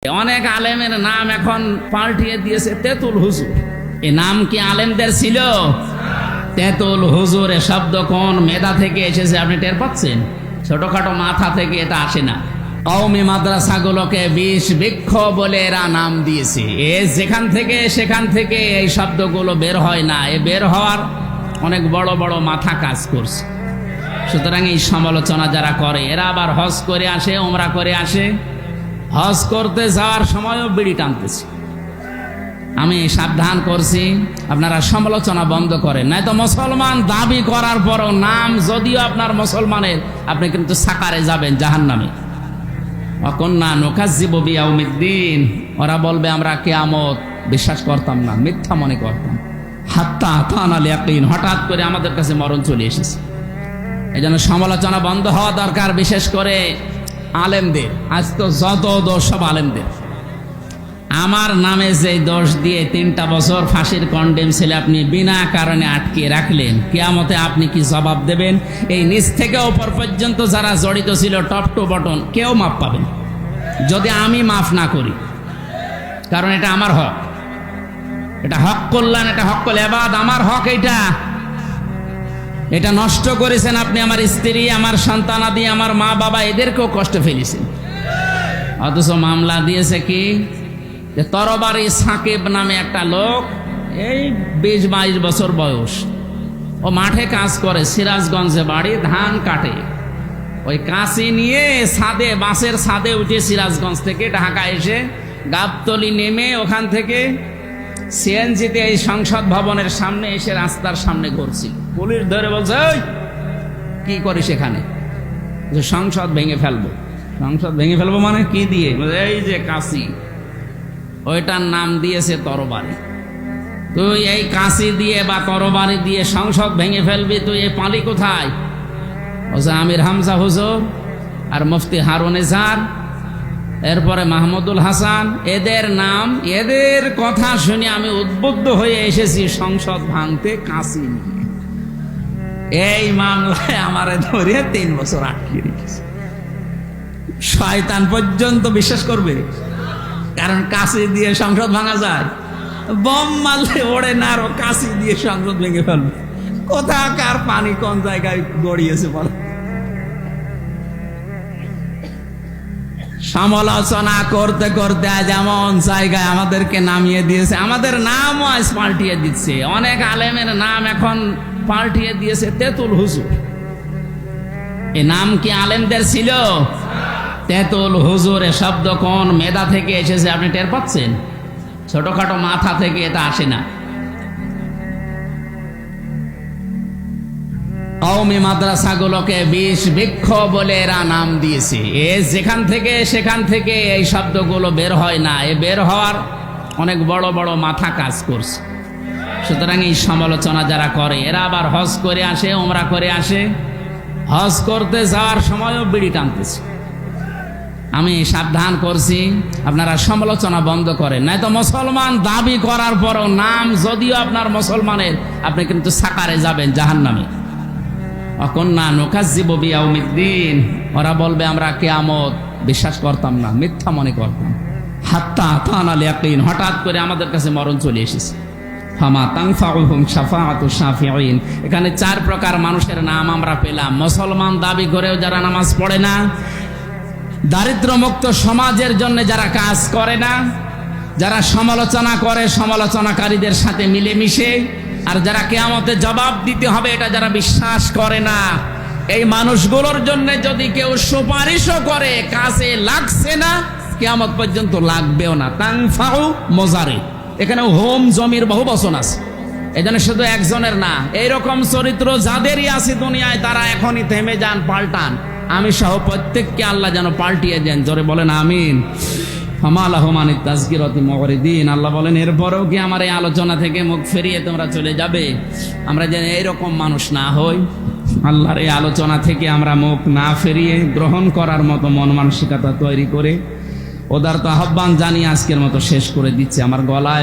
অনেক আলেমের নাম এখন পাল্টিয়ে দিয়েছে তেতুল হুজুর। এই নাম কি আলেমদের ছিল? তেতুল হুজুর এ শব্দ কোন মেধা থেকে এসেছে আপনি টের পাচ্ছেন? ছোটখাটো মাথা থেকে এটা আসে না। কওমি মাদ্রাসাগুলোকে বিষ বৃক্ষ বলে এরা নাম দিয়েছে। যেখান থেকে সেখান থেকে এই শব্দগুলো বের হয় না, এ বের হওয়ার অনেক বড় বড় মাথা কাজ করছে। সুতরাং এই সমালোচনা যারা করে এরা আবার হজ করে আসে, ওমরা করে আসে, হজ করতে যাওয়ার সময়ও বিড়ি টানতেছে। আমি সাবধান করছি আপনারা সমালোচনা বন্ধ করেন, নাই তো মুসলমান দাবি করার পরও নাম যদিও আপনার মুসলমানের, আপনি কিন্তু সাকারে যাবেন জাহান্নামে। অকন্যা নুকাজ্জিবু বিয়াউমিদ্দিন, ওরা বলবে আমরা কিয়ামত বিশ্বাস করতাম না, মিথ্যা মনে করতাম। হাত্তা আতানাল ইয়াকিন, হঠাৎ করে আমাদের কাছে মরণ চলে এসেছে। এই জন্য সমালোচনা বন্ধ হওয়া দরকার, বিশেষ করে আলেমদের। আজ তো যত দোষ সব আলেমদের। আমার নামে যে দোষ দিয়ে 3টা বছর ফাঁসির কন্ডেম ছেলে আপনি বিনা কারণে আটকে রাখলেন, কিয়ামতে আপনি কি জবাব দেবেন? এই নিচ থেকে উপর পর্যন্ত যারা জড়িত ছিল টপ টু বটন কেউ মাপ পাবেন যদি আমি মাফ না করি। কারণ এটা আমার হক, এটা হক কল্যাণ, এটা হক কল এবাদ, আমার হক। এটা নষ্ট করেছেন আপনি। আমার স্ত্রী, আমার সন্তানাদি, আমার মা বাবা, এদেরকেও কষ্ট ফেলেছেন। অথচ মামলা দিয়েছে কি যে তরবারি সাকিব নামে একটা লোক, এই 20-22 বছর বয়স, ও মাঠে কাজ করে, সিরাজগঞ্জে বাড়ি, ধান কাটে। ওই কাঁচি নিয়ে ছাদে, বাসের ছাদে উঠে সিরাজগঞ্জ থেকে ঢাকা এসে গাবতলি নেমে ওখান থেকে সিএনজিতে এই সংসদ ভবনের সামনে এসে রাস্তার সামনে ঘুরছিল। পুলিশ ধরে বলছে, ওই কি করিস এখানে? যে সংসদ ভেঙে ফেলবো। সংসদ ভেঙে ফেলবো মানে কি দিয়ে? এই যে কাঁচি, ওইটার নাম দিয়েছে তরবারি। তুই এই কাঁচি দিয়ে বা তরবারি দিয়ে সংসদ ভেঙে ফেলবি, তুই এই পালি কোথায়? বলছে আমির হামজা হুজুর আর মুফতি হারুনেজার, এরপরে মাহমুদুল হাসান, এদের নাম, এদের কথা শুনে আমি উদ্বুদ্ধ হয়ে এসেছি সংসদ ভাঙতে কাঁচি নিয়ে। এই মামলায় আমারে ধরে 3 বছর আটকে রেখেছে। শয়তান পর্যন্ত বিশ্বাস করবে? কারণ কাঁচি দিয়ে সংসদ ভাঙা যায়? বম মারলে ওড়ে না, আরো কাঁচি দিয়ে সংসদ ভেঙে ফেলবে। কোথাকার পানি কোন জায়গায় গড়িয়েছে বলো? সমালোচনা করতে করতে আজ এমন জায়গায় আমাদেরকে নামিয়ে দিয়েছে, আমাদের নামও আজ পাল্টিয়ে দিচ্ছে। অনেক আলেমের নাম এখন পাল্টিয়ে দিয়েছে তেতুল হুজুর। এই নাম কি আলেমদের ছিল? তেতুল হুজুর এ শব্দ কোন মেধা থেকে এসেছে আপনি টের পাচ্ছেন? ছোটখাটো মাথা থেকে এটা আসে না। কওমি মাদ্রাসাগুলোকে বিষ বৃক্ষ বলে এরা নাম দিয়েছে। যেখান থেকে সেখান থেকে এই শব্দগুলো বের হয় না, এ বের হওয়ার অনেক বড় বড় মাথা কাজ করছে। সুতরাং এই সমালোচনা যারা করে এরা আবার হজ করে আসে, ওমরা করে আসে, হজ করতে যাওয়ার সময়ও বিড়ি টানতেছে। আমি সাবধান করছি আপনারা সমালোচনা বন্ধ করেন, নাই তো মুসলমান দাবি করার পরও নাম যদিও আপনার মুসলমানের, আপনি কিন্তু সাকারে যাবেন জাহান্নামে। অকন্যা নুকাজ্জিবু বিয়াউমিদ্দিন, ওরা বলবে আমরা কিয়ামত বিশ্বাস করতাম না, মিথ্যা মনে করতাম। হাত্তা আতানাল ইয়াকিন, হঠাৎ করে আমাদের কাছে মরণ চলে এসেছে। ফামা তানফাউহুম শাফাআতুশ শাফিঈন। এখানে 4 প্রকার মানুষের নাম আমরা পেলাম। মুসলমান দাবি করেও যারা নামাজ পড়ে না, দারিদ্র্যমুক্ত সমাজের জন্য যারা কাজ করে না, যারা সমালোচনা করে সমালোচনাকারীদের সাথে মিলেমিশে, আর যারা কিয়ামতে জবাব দিতে হবে এটা যারা বিশ্বাস করে না, এই মানুষগুলোর জন্য যদি কেউ সুপারিশও করে কাজে লাগছে না, কিয়ামত পর্যন্ত লাগবেও না। তানফাউ মোজারে, এখানে হোম জমির বহু বচন আছে। এই জন্য শুধু একজনের না, এইরকম চরিত্র যাদেরই আছে দুনিয়ায় তারা এখনই থেমে যান, পাল্টান। আমি সহ প্রত্যেককে আল্লাহ যেন পাল্টিয়ে দেন। জোরে বলেন আমিন। আল্লাহ বলেন এরপরেও কি আমার এই আলোচনা থেকে মুখ ফিরিয়ে তোমরা চলে যাবে? আমরা যেন এইরকম মানুষ না হই, আল্লাহর এই আলোচনা থেকে আমরা মুখ না ফিরিয়ে গ্রহণ করার মতো মন মানসিকতা তৈরি করে ওদারত আহ্বান জানিয়ে আজকের মতো শেষ করে দিচ্ছে। আমার গলায়